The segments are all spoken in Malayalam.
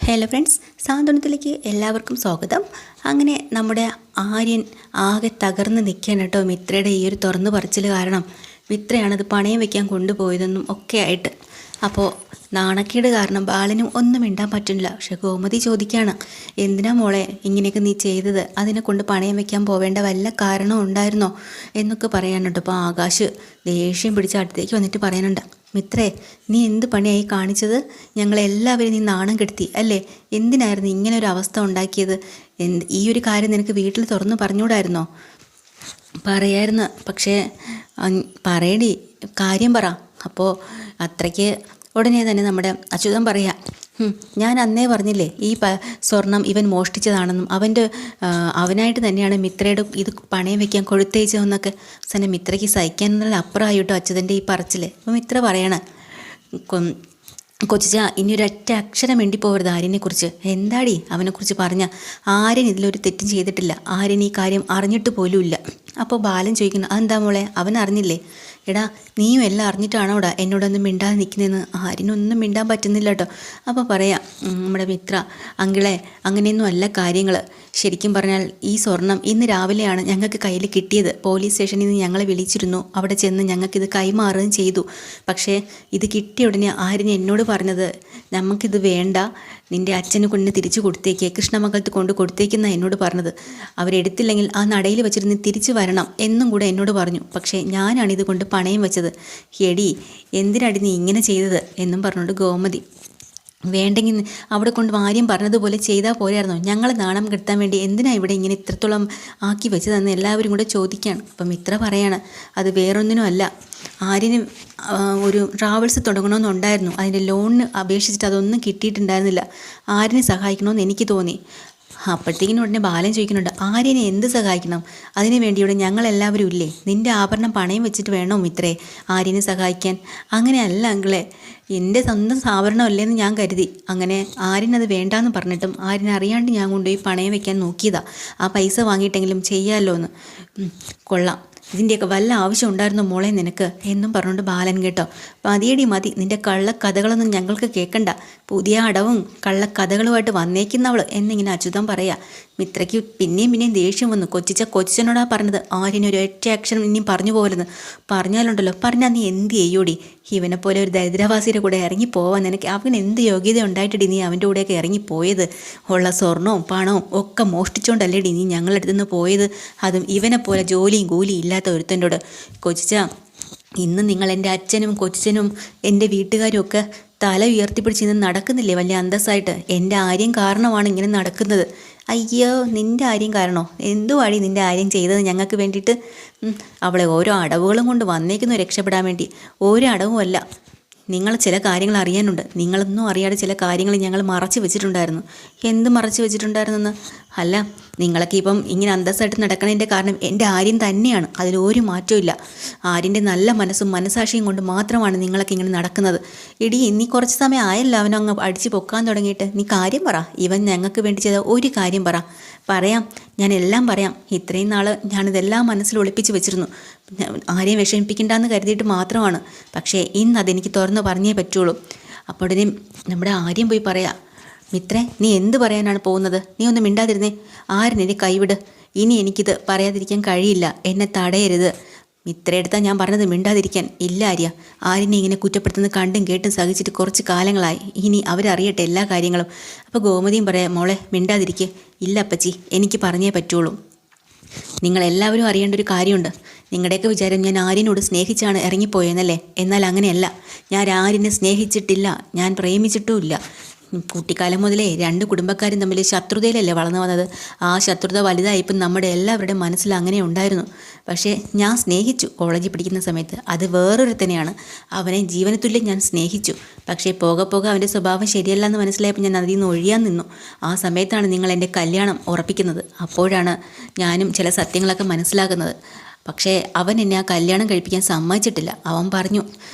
ഹലോ ഫ്രണ്ട്സ്, സാന്ത്വനത്തിലേക്ക് എല്ലാവർക്കും സ്വാഗതം. അങ്ങനെ നമ്മുടെ ആര്യൻ ആകെ തകർന്ന് നിൽക്കുകയാണ് കേട്ടോ. മിത്രയുടെ ഈ ഒരു തുറന്നു പറച്ചിൽ കാരണം മിത്രയാണത് പണയം വയ്ക്കാൻ കൊണ്ടുപോയതെന്നും ഒക്കെ ആയിട്ട്. അപ്പോൾ നാണക്കേട് കാരണം ബാലനും ഒന്നും മിണ്ടാൻ പറ്റുന്നില്ല. പക്ഷെ ഗോമതി ചോദിക്കുകയാണ്, എന്തിനാ മോളെ ഇങ്ങനെയൊക്കെ നീ ചെയ്തത്? അതിനെ കൊണ്ട് പണയം വയ്ക്കാൻ പോവേണ്ട വല്ല കാരണവും ഉണ്ടായിരുന്നോ എന്നൊക്കെ പറയാനുണ്ട്. അപ്പോൾ ആകാശ് ദേഷ്യം പിടിച്ച് അടുത്തേക്ക് വന്നിട്ട് പറയാനുണ്ട്, മിത്രേ, നീ എന്ത് പണിയായി കാണിച്ചത്? ഞങ്ങളെല്ലാവരും നീ നാണം കെടുത്തി അല്ലേ? എന്തിനായിരുന്നു ഇങ്ങനെ ഒരു അവസ്ഥ ഉണ്ടാക്കിയത്? ഈ ഒരു കാര്യം നിനക്ക് വീട്ടിൽ തുറന്ന് പറഞ്ഞുകൂടായിരുന്നോ? പറയായിരുന്നു, പക്ഷേ പറയടി, കാര്യം പറ. അപ്പോൾ അത്രയ്ക്ക് ഉടനെ തന്നെ നമ്മുടെ അച്യുതൻ പറയാം, ഞാൻ അന്നേ പറഞ്ഞില്ലേ ഈ സ്വർണം ഇവൻ മോഷ്ടിച്ചതാണെന്നും അവനായിട്ട് തന്നെയാണ് മിത്രയുടെ ഇത് പണയം വയ്ക്കാൻ കൊടുത്തേച്ചതെന്നൊക്കെ. അവസാനം മിത്രയ്ക്ക് സഹിക്കാനുള്ള അപ്പുറമായിട്ടോ അച്യുതൻ്റെ ഈ പറച്ചിൽ. അപ്പോൾ മിത്ര പറയണം, കൊച്ചിച്ച ഇനി ഒരൊറ്റ അക്ഷരം വേണ്ടിപ്പോകരുത് ആര്യനെക്കുറിച്ച്. എന്താടി അവനെക്കുറിച്ച് പറഞ്ഞ? ആര്യൻ ഇതിലൊരു തെറ്റും ചെയ്തിട്ടില്ല. ആര്യൻ ഈ കാര്യം അറിഞ്ഞിട്ട് പോലുമില്ല. അപ്പോൾ ബാലൻ ചോദിക്കുന്നു, അതെന്താ മോളെ, അവൻ അറിഞ്ഞില്ലേ? എടാ, നീയും എല്ലാം അറിഞ്ഞിട്ടാണോടാ എന്നോടൊന്നും മിണ്ടാതെ നിൽക്കുന്നതെന്ന്? ആര്യനൊന്നും മിണ്ടാൻ പറ്റുന്നില്ല കേട്ടോ. അപ്പോൾ പറയാം, നമ്മുടെ മിത്ര അങ്കിളെ, അങ്ങനെയൊന്നും അല്ല കാര്യങ്ങൾ. ശരിക്കും പറഞ്ഞാൽ ഈ സ്വർണം ഇന്ന് രാവിലെയാണ് ഞങ്ങൾക്ക് കയ്യിൽ കിട്ടിയത്. പോലീസ് സ്റ്റേഷനിൽ നിന്ന് ഞങ്ങളെ വിളിച്ചിരുന്നു. അവിടെ ചെന്ന് ഞങ്ങൾക്കിത് കൈമാറുകയും ചെയ്തു. പക്ഷേ ഇത് കിട്ടിയ ഉടനെ ആര്യൻ എന്നോട് പറഞ്ഞത്, നമുക്കിത് വേണ്ട, നിൻ്റെ അച്ഛന് കൊണ്ട് തിരിച്ചു കൊടുത്തേക്ക്, കൃഷ്ണമംഗലത്ത് കൊണ്ട് കൊടുത്തേക്കെന്നാണ് എന്നോട് പറഞ്ഞത്. അവരെടുത്തില്ലെങ്കിൽ ആ നടയിൽ വെച്ചിരുന്ന് തിരിച്ചു വരണം എന്നും കൂടെ എന്നോട് പറഞ്ഞു. പക്ഷേ ഞാനാണിത് കൊണ്ട് പണയം വെച്ചത്. എടി, എന്തിനടി നീ ഇങ്ങനെ ചെയ്തത് എന്നും പറഞ്ഞുകൊണ്ട് ഗോമതി, വേണ്ടെങ്കിൽ അവിടെ കൊണ്ട് ആര്യം പറഞ്ഞതുപോലെ ചെയ്താൽ പോരായിരുന്നോ? ഞങ്ങൾ നാണം കെടുത്താൻ വേണ്ടി എന്തിനാ ഇവിടെ ഇങ്ങനെ ഇത്രത്തോളം ആക്കി വെച്ചതെന്ന് എല്ലാവരും കൂടെ ചോദിക്കുകയാണ്. അപ്പം മിത്ര പറയാണ്, അത് വേറൊന്നിനും അല്ല, ആര്യന് ഒരു ട്രാവൽസ് തുടങ്ങണമെന്നുണ്ടായിരുന്നു. അതിൻ്റെ ലോണിന് അപേക്ഷിച്ചിട്ട് അതൊന്നും കിട്ടിയിട്ടുണ്ടായിരുന്നില്ല. ആര്യനെ സഹായിക്കണമെന്ന് എനിക്ക് തോന്നി. അപ്പോഴത്തേക്കിനും ഉടനെ ബാലൻ ചോദിക്കുന്നുണ്ട്, ആര്യനെ എന്ത് സഹായിക്കണം? അതിനു വേണ്ടി ഇവിടെ ഞങ്ങളെല്ലാവരും ഇല്ലേ? നിൻ്റെ ആഭരണം പണയം വെച്ചിട്ട് വേണോ മിത്രേ ആര്യനെ സഹായിക്കാൻ? അങ്ങനെയല്ല അങ്കിളെ, എൻ്റെ സ്വന്തം ആഭരണമല്ലേന്ന് ഞാൻ കരുതി. അങ്ങനെ ആര്യനത് വേണ്ടാന്ന് പറഞ്ഞിട്ടും ആര്യനെ അറിയാണ്ട് ഞാൻ കൊണ്ടുപോയി പണയം വെക്കാൻ നോക്കിയതാ. ആ പൈസ വാങ്ങിയിട്ടെങ്കിലും ചെയ്യാമല്ലോ എന്ന്. കൊള്ളാം, ഇതിൻ്റെയൊക്കെ വല്ല ആവശ്യം ഉണ്ടായിരുന്നോ മോളെ നിനക്ക് എന്നും പറഞ്ഞുകൊണ്ട് ബാലൻ കേട്ടോ. മതിയടി മതി, നിൻ്റെ കള്ളക്കഥകളൊന്നും ഞങ്ങൾക്ക് കേൾക്കണ്ട. പുതിയ അടവും കള്ളക്കഥകളുമായിട്ട് വന്നേക്കുന്നവൾ എന്നിങ്ങനെ അച്യുതം പറയാം. മിത്രയ്ക്ക് പിന്നെയും ദേഷ്യം വന്നു. കൊച്ചിച്ചനോടാ പറഞ്ഞത് ആര്യനൊരു ഒറ്റ അക്ഷരം ഇനിയും പറഞ്ഞു പോലെന്ന്. പറഞ്ഞാലുണ്ടല്ലോ, പറഞ്ഞാൽ നീ എന്ത് ചെയ്യൂടി? ഇവനെപ്പോലെ ഒരു ദരിദ്രവാസിയുടെ കൂടെ ഇറങ്ങിപ്പോവാൻ നിനക്ക് അവന് എന്ത് യോഗ്യത ഉണ്ടായിട്ടിടി നീ അവൻ്റെ കൂടെയൊക്കെ ഇറങ്ങിപ്പോയത്? ഉള്ള സ്വർണവും പണവും ഒക്കെ മോഷ്ടിച്ചുകൊണ്ടല്ലേടി നീ ഞങ്ങളുടെ അടുത്ത് നിന്ന് പോയത്? അതും ഇവനെപ്പോലെ ജോലിയും കൂലിയും ഇല്ലാത്ത ഒരുത്തൻ്റോട്. കൊച്ചിച്ച, ഇന്ന് നിങ്ങൾ എൻ്റെ അച്ഛനും കൊച്ചിനും എൻ്റെ വീട്ടുകാരും ഒക്കെ തല ഉയർത്തിപ്പിടിച്ച് ഇന്ന് നടക്കുന്നില്ലേ വലിയ അന്തസ്സായിട്ട്? എൻ്റെ ആര്യം കാരണമാണ് ഇങ്ങനെ നടക്കുന്നത്. അയ്യോ, നിൻ്റെ ആര്യം കാരണോ? എന്തുവാടി നിൻ്റെ ആര്യം ചെയ്തത് ഞങ്ങൾക്ക് വേണ്ടിയിട്ട്? അവളെ ഓരോ അടവുകളും കൊണ്ട് വന്നേക്കുന്നു രക്ഷപ്പെടാൻ വേണ്ടി. ഓരോ അടവും അല്ല, നിങ്ങൾ ചില കാര്യങ്ങൾ അറിയാനുണ്ട്. നിങ്ങളൊന്നും അറിയാതെ ചില കാര്യങ്ങൾ ഞങ്ങൾ മറച്ചു വെച്ചിട്ടുണ്ടായിരുന്നു. എന്ത് മറച്ചു വെച്ചിട്ടുണ്ടായിരുന്നെന്ന്? അല്ല, നിങ്ങളൊക്കെ ഇപ്പം ഇങ്ങനെ അന്തസ്സായിട്ട് നടക്കണതിൻ്റെ കാരണം എൻ്റെ ആര്യം തന്നെയാണ്. അതിലൊരു മാറ്റവും ഇല്ല. ആര്യൻ്റെ നല്ല മനസ്സും മനസാക്ഷിയും കൊണ്ട് മാത്രമാണ് നിങ്ങളൊക്കെ ഇങ്ങനെ നടക്കുന്നത്. ഇടി, നീ കുറച്ച് സമയം ആയല്ലോ അവനങ്ങ് അടിച്ച് പൊക്കാൻ തുടങ്ങിയിട്ട്. നീ കാര്യം പറ, ഇവൻ ഞങ്ങൾക്ക് വേണ്ടി ചെയ്ത ഒരു കാര്യം പറ. പറയാം, ഞാൻ എല്ലാം പറയാം. ഇത്രയും നാൾ ഞാനിതെല്ലാം മനസ്സിൽ ഒളിപ്പിച്ച് വെച്ചിരുന്നു. ആരെയും വിഷമിപ്പിക്കണ്ടെന്ന് കരുതിയിട്ട് മാത്രമാണ്. പക്ഷേ ഇന്ന് അതെനിക്ക് തുറന്ന് പറഞ്ഞേ പറ്റുള്ളൂ. അപ്പോൾ ഉടനെ നമ്മുടെ ആര്യം പോയി പറയാം, മിത്രേ, നീ എന്ത് പറയാനാണ് പോകുന്നത്? നീ ഒന്നും മിണ്ടാതിരുന്നേ. ആര്യനെ കൈവിട്. ഇനി എനിക്കിത് പറയാതിരിക്കാൻ കഴിയില്ല. എന്നെ തടയരുത്. മിത്രയെടുത്താൽ ഞാൻ പറഞ്ഞത് മിണ്ടാതിരിക്കാൻ. ഇല്ല ആര്യ, ആര്യനെ ഇങ്ങനെ കുറ്റപ്പെടുത്തുന്നത് കണ്ടും കേട്ടും സഹിച്ചിട്ട് കുറച്ച് കാലങ്ങളായി. ഇനി അവരറിയട്ടെ എല്ലാ കാര്യങ്ങളും. അപ്പോൾ ഗോമതിയും പറയാം, മോളെ മിണ്ടാതിരിക്കുക. ഇല്ല അപ്പച്ചി, എനിക്ക് പറഞ്ഞേ പറ്റുള്ളൂ. നിങ്ങളെല്ലാവരും അറിയേണ്ട ഒരു കാര്യമുണ്ട്. നിങ്ങളുടെയൊക്കെ വിചാരം ഞാൻ ആര്യനോട് സ്നേഹിച്ചാണ് ഇറങ്ങിപ്പോയെന്നല്ലേ? എന്നാൽ അങ്ങനെയല്ല. ഞാൻ ആര്യനെ സ്നേഹിച്ചിട്ടില്ല, ഞാൻ പ്രേമിച്ചിട്ടുമില്ല. കുട്ടിക്കാലം മുതലേ രണ്ട് കുടുംബക്കാരും തമ്മിൽ ശത്രുതയിലല്ലേ വളർന്നു വന്നത്. ആ ശത്രുത വലുതായിപ്പം നമ്മുടെ എല്ലാവരുടെയും മനസ്സിൽ അങ്ങനെ ഉണ്ടായിരുന്നു. പക്ഷേ ഞാൻ സ്നേഹിച്ചു കോളേജിൽ പഠിക്കുന്ന സമയത്ത്. അത് വേറൊരുത്തനെയാണ്. അവനെ ജീവനത്തുല്യം ഞാൻ സ്നേഹിച്ചു. പക്ഷേ പോകെ അവൻ്റെ സ്വഭാവം ശരിയല്ല എന്ന് മനസ്സിലായപ്പോൾ ഞാൻ അതിൽ നിന്ന് ഒഴിയാൻ നിന്നു. ആ സമയത്താണ് നിങ്ങൾ എൻ്റെ കല്യാണം ഉറപ്പിക്കുന്നത്. അപ്പോഴാണ് ഞാനും ചില സത്യങ്ങളൊക്കെ മനസ്സിലാക്കുന്നത്. പക്ഷേ അവൻ എന്നെ ആ കല്യാണം കഴിപ്പിക്കാൻ സമ്മതിച്ചിട്ടില്ല. അവൻ പറഞ്ഞു,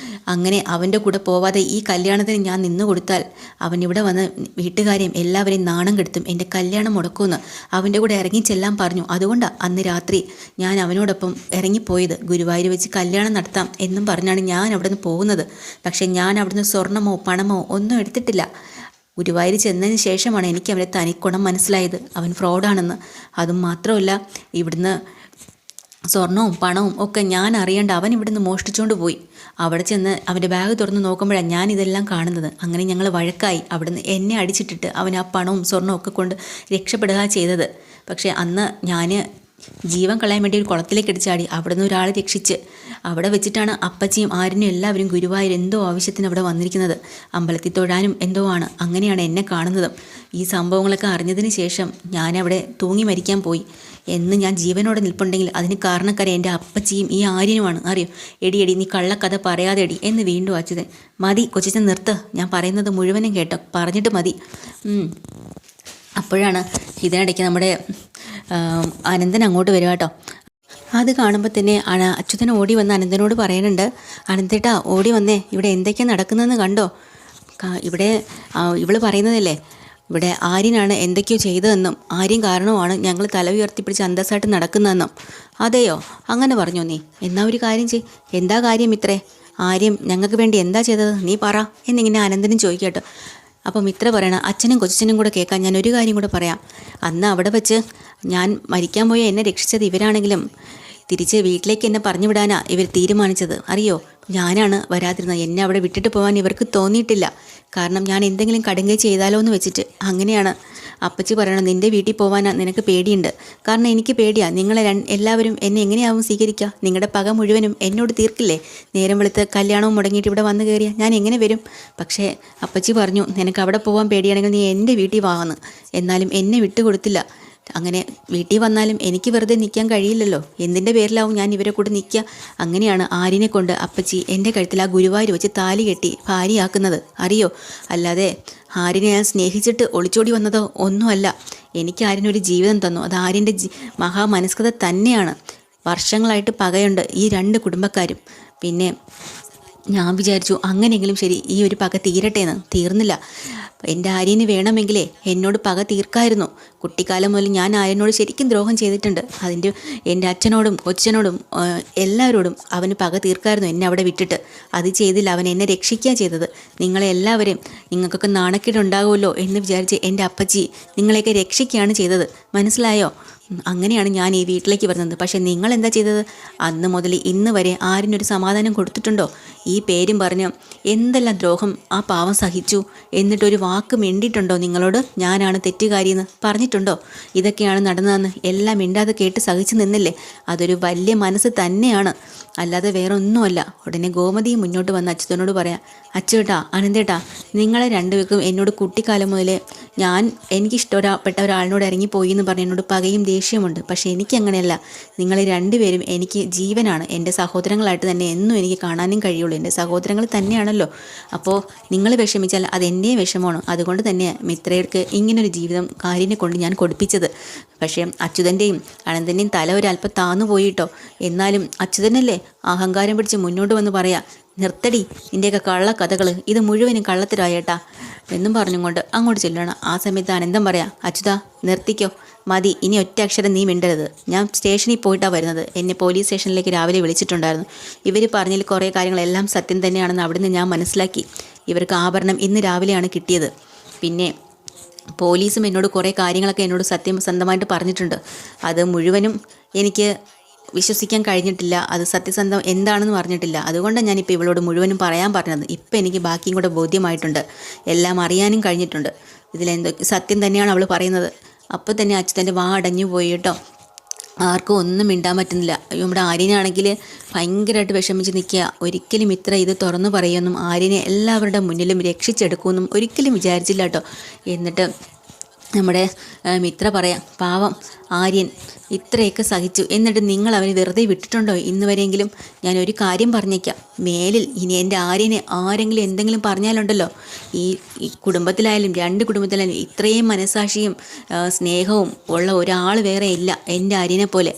അങ്ങനെ അവൻ്റെ കൂടെ പോവാതെ ഈ കല്യാണത്തിന് ഞാൻ നിന്നു കൊടുത്താൽ അവൻ ഇവിടെ വന്ന് വീട്ടുകാരെയും എല്ലാവരെയും നാണം കെടുത്തും, എൻ്റെ കല്യാണം മുടക്കുമെന്ന് അവൻ്റെ കൂടെ ഇറങ്ങിച്ചെല്ലാം പറഞ്ഞു. അതുകൊണ്ടാണ് അന്ന് രാത്രി ഞാൻ അവനോടൊപ്പം ഇറങ്ങിപ്പോയത്. ഗുരുവായൂർ വെച്ച് കല്യാണം നടത്താം എന്നും പറഞ്ഞാണ് ഞാൻ അവിടെ നിന്ന് പോകുന്നത്. പക്ഷേ ഞാൻ അവിടുന്ന് സ്വർണമോ പണമോ ഒന്നും എടുത്തിട്ടില്ല. ഗുരുവായൂർ ചെന്നതിന് ശേഷമാണ് എനിക്ക് അവൻ്റെ തനിക്കുണം മനസ്സിലായത്. അവൻ ഫ്രോഡാണെന്ന്. അതും മാത്രമല്ല, ഇവിടുന്ന് സ്വർണവും പണവും ഒക്കെ ഞാൻ അറിയേണ്ട അവൻ ഇവിടുന്ന് മോഷ്ടിച്ചുകൊണ്ട് പോയി. അവിടെ ചെന്ന് അവൻ്റെ ബാഗ് തുറന്ന് നോക്കുമ്പോഴാണ് ഞാൻ ഇതെല്ലാം കാണുന്നത്. അങ്ങനെ ഞങ്ങൾ വഴക്കായി. അവിടുന്ന് എന്നെ അടിച്ചിട്ടിട്ട് അവൻ ആ പണവും സ്വർണവും ഒക്കെ കൊണ്ട് രക്ഷപ്പെടുക ചെയ്തത്. പക്ഷേ അന്ന് ഞാൻ ജീവൻ കളയാൻ വേണ്ടി ഒരു കുളത്തിലേക്ക് ഇടിച്ചാടി. അവിടെ നിന്ന് ഒരാളെ രക്ഷിച്ച് അവിടെ വെച്ചിട്ടാണ് അപ്പച്ചിയും ആര്യനും എല്ലാവരും ഗുരുവായൂർ എന്തോ ആവശ്യത്തിന് അവിടെ വന്നിരിക്കുന്നത്. അമ്പലത്തിൽ തൊഴാനും എന്തോ ആണ്. അങ്ങനെയാണ് എന്നെ കാണുന്നതും. ഈ സംഭവങ്ങളൊക്കെ അറിഞ്ഞതിന് ശേഷം ഞാനവിടെ തൂങ്ങി മരിക്കാൻ പോയി. എന്ന് ഞാൻ ജീവനോടെ നിൽപ്പുണ്ടെങ്കിൽ അതിന് കാരണക്കാരെ എൻ്റെ അപ്പച്ചിയും ഈ ആര്യനുമാണ്. അറിയോ? എടി നീ കള്ളക്കഥ പറയാതെ എടി എന്ന് വീണ്ടും അച്യുതൻ. മതി കൊച്ചിച്ചൻ നിർത്ത്, ഞാൻ പറയുന്നത് മുഴുവനും കേട്ടോ, പറഞ്ഞിട്ട് മതി. അപ്പോഴാണ് ഇതിനിടയ്ക്ക് നമ്മുടെ അനന്തൻ അങ്ങോട്ട് വരിക കേട്ടോ. അത് കാണുമ്പോൾ തന്നെ അച്യുതൻ ഓടി വന്ന് അനന്തനോട് പറയുന്നുണ്ട്, അനന്തേട്ടാ ഓടി വന്നേ, ഇവിടെ എന്തൊക്കെയാണ് നടക്കുന്നതെന്ന് കണ്ടോ? ഇവിടെ ഇവള് പറയുന്നതല്ലേ, ഇവിടെ ആര്യനാണ് എന്തൊക്കെയോ ചെയ്തതെന്നും ആര്യൻ കാരണമാണ് ഞങ്ങൾ തല ഉയർത്തിപ്പിടിച്ച് അന്തസ്സായിട്ട് നടക്കുന്നതെന്നും. അതെയോ? അങ്ങനെ പറഞ്ഞോ നീ? എന്നാ ഒരു കാര്യം ചെയ്. എന്താ കാര്യം ഇത്രേ? ആര്യം ഞങ്ങൾക്ക് വേണ്ടി എന്താ ചെയ്തത് നീ പറ എന്നിങ്ങനെ അനന്തനും ചോദിക്കട്ടോ. അപ്പം മിത്ര പറയണം, അച്ഛനും കൊച്ചനും കൂടെ കേൾക്കാൻ ഞാൻ ഒരു കാര്യം കൂടെ പറയാം. അന്ന് അവിടെ വെച്ച് ഞാൻ മരിക്കാൻ പോയ എന്നെ രക്ഷിച്ചത് ഇവരാണെങ്കിലും തിരിച്ച് വീട്ടിലേക്ക് എന്നെ പറഞ്ഞു വിടാനാ ഇവർ തീരുമാനിച്ചത്. അറിയോ? ഞാനാണ് വരാതിരുന്നത്. എന്നെ അവിടെ വിട്ടിട്ട് പോകാൻ ഇവർക്ക് തോന്നിയിട്ടില്ല. കാരണം ഞാൻ എന്തെങ്കിലും കടുങ്കൈ ചെയ്താലോ എന്ന് വെച്ചിട്ട്. അങ്ങനെയാണ് അപ്പച്ചി പറയണം, നിൻ്റെ വീട്ടിൽ പോകാനാ നിനക്ക് പേടിയുണ്ട്. കാരണം എനിക്ക് പേടിയാ. നിങ്ങളെ എല്ലാവരും എന്നെ എങ്ങനെയാവും സ്വീകരിക്കുക? നിങ്ങളുടെ പക മുഴുവനും എന്നോട് തീർക്കില്ലേ? നേരം വെളുത്ത് കല്യാണവും മുടങ്ങിയിട്ട് ഇവിടെ വന്നു കയറിയ ഞാൻ എങ്ങനെ വരും? പക്ഷേ അപ്പച്ചി പറഞ്ഞു, നിനക്ക് അവിടെ പോകാൻ പേടിയാണെങ്കിൽ നീ എൻ്റെ വീട്ടിൽ വാന്ന്. എന്നാലും എന്നെ വിട്ടുകൊടുത്തില്ല. അങ്ങനെ വീട്ടിൽ വന്നാലും എനിക്ക് വെറുതെ നിൽക്കാൻ കഴിയില്ലല്ലോ. എന്തിൻ്റെ പേരിലാവും ഞാൻ ഇവരെ കൂടെ നിൽക്കുക? അങ്ങനെയാണ് ആര്യനെ കൊണ്ട് അപ്പച്ചി എൻ്റെ കഴുത്തിൽ ആ ഗുരുവായൂർ വെച്ച് താലി കെട്ടി ഭാര്യയാക്കുന്നത്. അറിയോ? അല്ലാതെ ആര്യനെ ഞാൻ സ്നേഹിച്ചിട്ട് ഒളിച്ചോടി വന്നതോ ഒന്നുമല്ല. എനിക്ക് ആര്യനൊരു ജീവിതം തന്നു. അത് ആര്യൻ്റെ മഹാമനസ്കത തന്നെയാണ്. വർഷങ്ങളായിട്ട് പകയുണ്ട് ഈ രണ്ട് കുടുംബക്കാരും. പിന്നെ ഞാൻ വിചാരിച്ചു അങ്ങനെയെങ്കിലും ശരി ഈ ഒരു പക തീരട്ടെ എന്ന്. തീർന്നില്ല. എൻ്റെ ആര്യന് വേണമെങ്കിലേ എന്നോട് പക തീർക്കായിരുന്നു. കുട്ടിക്കാലം മുതൽ ഞാൻ ആര്യനോട് ശരിക്കും ദ്രോഹം ചെയ്തിട്ടുണ്ട്. എൻ്റെ അച്ഛനോടും കൊച്ചനോടും എല്ലാവരോടും അവന് പക തീർക്കായിരുന്നു എന്നെ അവിടെ വിട്ടിട്ട്. അത് ചെയ്തില്ല. അവൻ എന്നെ രക്ഷിക്കുക ചെയ്തത്. നിങ്ങളെല്ലാവരും നിങ്ങൾക്കൊക്കെ നാണക്കേടുണ്ടാകുമല്ലോ എന്ന് വിചാരിച്ച് എൻ്റെ അപ്പച്ചി നിങ്ങളെയൊക്കെ രക്ഷിക്കുകയാണ് ചെയ്തത്. മനസ്സിലായോ? അങ്ങനെയാണ് ഞാൻ ഈ വീട്ടിലേക്ക് വരുന്നത്. പക്ഷേ നിങ്ങൾ എന്താ ചെയ്തത്? അന്ന് മുതൽ ഇന്ന് വരെ ആരിനൊരു സമാധാനം കൊടുത്തിട്ടുണ്ടോ? ഈ പേരും പറഞ്ഞ് എന്തെല്ലാം ദ്രോഹം ആ പാവം സഹിച്ചു. എന്നിട്ടൊരു വാക്ക് മിണ്ടിയിട്ടുണ്ടോ നിങ്ങളോട്? ഞാനാണ് തെറ്റുകാരിയെന്ന് പറഞ്ഞിട്ടുണ്ടോ? ഇതൊക്കെയാണ് നടന്നതെന്ന് എല്ലാം മിണ്ടാതെ കേട്ട് സഹിച്ചു നിന്നില്ലേ? അതൊരു വലിയ മനസ്സ് തന്നെയാണ്, അല്ലാതെ വേറെ ഒന്നുമല്ല. ഉടനെ ഗോമതി മുന്നോട്ട് വന്ന് അച്യുതനോട് പറയാം, അച്ഛേട്ടാ അനന്തേട്ടാ, നിങ്ങളെ രണ്ടുപേർക്കും എന്നോട് കുട്ടിക്കാലം മുതലേ എനിക്കിഷ്ടപ്പെട്ട ഒരാളിനോട് ഇറങ്ങിപ്പോയി എന്ന് പറഞ്ഞ് എന്നോട് പകയും ദേഷ്യമുണ്ട്. പക്ഷേ എനിക്കങ്ങനെയല്ല. നിങ്ങൾ രണ്ടുപേരും എനിക്ക് ജീവനാണ്. എൻ്റെ സഹോദരങ്ങളായിട്ട് തന്നെ എന്നും എനിക്ക് കാണാനും കഴിയുള്ളൂ. എൻ്റെ സഹോദരങ്ങൾ തന്നെയാണല്ലോ. അപ്പോൾ നിങ്ങൾ വിഷമിച്ചാൽ അതെൻ്റെയും വിഷമമാണ്. അതുകൊണ്ട് തന്നെ മിത്രയ്ക്ക് ഇങ്ങനൊരു ജീവിതം കാര്യനെ കൊണ്ട് ഞാൻ കൊടുപ്പിച്ചത്. പക്ഷേ അച്യുതൻ്റെയും അനന്തൻ്റെയും തല ഒരല്പം താന്നു പോയിട്ടോ. എന്നാലും അച്യുതനല്ലേ അഹങ്കാരം പിടിച്ച് മുന്നോട്ട് വന്ന് പറയാ, നിർത്തടി നിൻ്റെയൊക്കെ കള്ളക്കഥകൾ, ഇത് മുഴുവനും കള്ളത്തരായേട്ടാ എന്നും പറഞ്ഞുകൊണ്ട് അങ്ങോട്ട് ചെല്ലണം. ആ സമയത്ത് അനന്തം പറയാം, അച്യുതാ നിർത്തിക്കോ, മതി, ഇനി ഒറ്റ അക്ഷരം നീ മിണ്ടരുത്. ഞാൻ സ്റ്റേഷനിൽ പോയിട്ടാണ് വരുന്നത്. എന്നെ പോലീസ് സ്റ്റേഷനിലേക്ക് രാവിലെ വിളിച്ചിട്ടുണ്ടായിരുന്നു. ഇവർ പറഞ്ഞതിൽ കുറേ കാര്യങ്ങളെല്ലാം സത്യം തന്നെയാണെന്ന് അവിടുന്ന് ഞാൻ മനസ്സിലാക്കി. ഇവർക്ക് ആഭരണം ഇന്ന് രാവിലെയാണ് കിട്ടിയത്. പിന്നെ പോലീസും എന്നോട് കുറേ കാര്യങ്ങളൊക്കെ എന്നോട് സത്യസന്ധമായിട്ട് പറഞ്ഞിട്ടുണ്ട്. അത് മുഴുവനും എനിക്ക് വിശ്വസിക്കാൻ കഴിഞ്ഞിട്ടില്ല. അത് സത്യസന്ധം എന്താണെന്ന് പറഞ്ഞിട്ടില്ല. അതുകൊണ്ടാണ് ഞാനിപ്പോൾ ഇവളോട് മുഴുവനും പറയാൻ പറഞ്ഞത്. ഇപ്പം എനിക്ക് ബാക്കിയും കൂടെ ബോധ്യമായിട്ടുണ്ട്. എല്ലാം അറിയാനും കഴിഞ്ഞിട്ടുണ്ട്. ഇതിലെന്തോ സത്യം തന്നെയാണ് അവൾ പറയുന്നത്. അപ്പോൾ തന്നെ അച്യുതൻ്റെ വാ അടഞ്ഞു പോയി കേട്ടോ. ആർക്കും ഒന്നും മിണ്ടാൻ പറ്റുന്നില്ല. നമ്മുടെ ആര്യനാണെങ്കിൽ ഭയങ്കരമായിട്ട് വിഷമിച്ച് നിൽക്കുക. ഒരിക്കലും ഇത്ര ഇത് തുറന്നു പറയുമെന്നും ആര്യനെ എല്ലാവരുടെ മുന്നിലും രക്ഷിച്ചെടുക്കുമെന്നും ഒരിക്കലും വിചാരിച്ചില്ല കേട്ടോ. എന്നിട്ട് നമ്മുടെ മിത്ര പറയാം, പാവം ആര്യൻ ഇത്രയൊക്കെ സഹിച്ചു, എന്നിട്ട് നിങ്ങൾ അവനെ വെറുതെ വിട്ടിട്ടുണ്ടോ ഇന്ന് വരെയെങ്കിലും? ഞാൻ ഒരു കാര്യം പറഞ്ഞേക്കാം, മേലിൽ ഇനി എൻ്റെ ആര്യനെ ആരെങ്കിലും എന്തെങ്കിലും പറഞ്ഞാലുണ്ടല്ലോ, ഈ കുടുംബത്തിലായാലും രണ്ട് കുടുംബത്തിലായാലും ഇത്രയും മനസാക്ഷിയും സ്നേഹവും ഉള്ള ഒരാൾ വേറെ ഇല്ല എൻ്റെ ആര്യനെ പോലെ.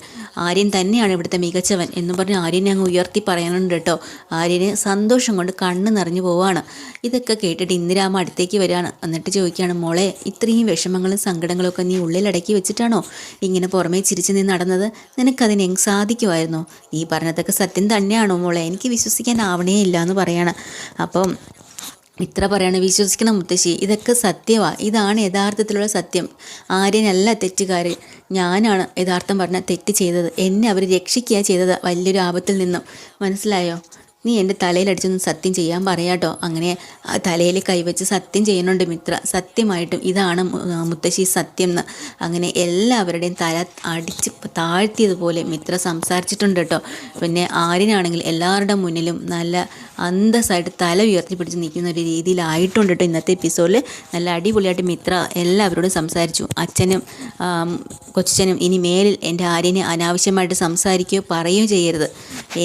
ആര്യൻ തന്നെയാണ് ഇവിടുത്തെ മികച്ചവൻ എന്ന് പറഞ്ഞ് ആര്യനെ അങ്ങ് ഉയർത്തി പറയാനുണ്ട് കേട്ടോ. ആര്യന് സന്തോഷം കൊണ്ട് കണ്ണ് നിറഞ്ഞു പോവാണ്. ഇതൊക്കെ കേട്ടിട്ട് ഇന്ദിരാമ്മ അടുത്തേക്ക് വരികയാണ്. എന്നിട്ട് ചോദിക്കുകയാണ്, മോളെ ഇത്രയും വിഷമങ്ങളും സങ്കടങ്ങളും ഒക്കെ നീ ഉള്ളിലടക്കി വെച്ചിട്ടാണോ ഇങ്ങനെ പുറമേ ചിരിച്ച് നീ നടന്നത്? നിനക്കതിന് സാധിക്കുമായിരുന്നോ? നീ പറഞ്ഞതൊക്കെ സത്യം തന്നെയാണോ മോളെ? എനിക്ക് വിശ്വസിക്കാൻ ആവണേ ഇല്ല എന്ന് പറയാണ്. അപ്പം മിത്ര പറയാണ്, വിശ്വസിക്കണം മുത്തശ്ശി, ഇതൊക്കെ സത്യമാണ്, ഇതാണ് യഥാർത്ഥത്തിലുള്ള സത്യം. ആര്യനല്ല തെറ്റുകാരൻ, ഞാനാണ് യഥാർത്ഥം പറഞ്ഞ തെറ്റ് ചെയ്തത്. എന്നെ അവർ രക്ഷിക്കുക ചെയ്തത് വലിയൊരു ആപത്തിൽ നിന്നും. മനസ്സിലായോ? നീ എൻ്റെ തലയിലടിച്ചൊന്ന് സത്യം ചെയ്യാൻ പറയാട്ടോ. അങ്ങനെ തലയിൽ കൈവച്ച് സത്യം ചെയ്യുന്നുണ്ട് മിത്ര. സത്യമായിട്ടും ഇതാണ് മുത്തശ്ശി സത്യം എന്ന്. അങ്ങനെ എല്ലാവരുടെയും തല അടിച്ച് താഴ്ത്തിയതുപോലെ മിത്ര സംസാരിച്ചിട്ടുണ്ട് കേട്ടോ. പിന്നെ ആര്യനാണെങ്കിൽ എല്ലാവരുടെ മുന്നിലും നല്ല അന്തസ്സായിട്ട് തല ഉയർത്തി പിടിച്ച് നിൽക്കുന്ന ഒരു രീതിയിലായിട്ടുണ്ട് കേട്ടോ. ഇന്നത്തെ എപ്പിസോഡിൽ നല്ല അടിപൊളിയായിട്ട് മിത്ര എല്ലാവരോടും സംസാരിച്ചു. അച്ഛനും കൊച്ചനും ഇനി മേലിൽ എൻ്റെ ആര്യനെ അനാവശ്യമായിട്ട് സംസാരിക്കുകയോ പറയുകയോ ചെയ്യരുത്.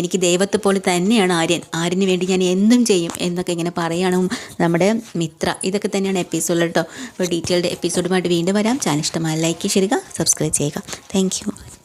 എനിക്ക് ദൈവത്തെ പോലെ തന്നെയാണ് ആര്യന് വേണ്ടി ഞാൻ എന്തും ചെയ്യും എന്നൊക്കെ ഇങ്ങനെ പറയുകയാണ് നമ്മുടെ മിത്ര. ഇതൊക്കെ തന്നെയാണ് എപ്പിസോഡിൽ കേട്ടോ. അപ്പോൾ ഡീറ്റെയിൽഡ് എപ്പിസോഡുമായിട്ട് വീണ്ടും വരാം. ചാനൽ ഇഷ്ടമായി ലൈക്ക് ചെയ്യുക, സബ്സ്ക്രൈബ് ചെയ്യുക. Thank you.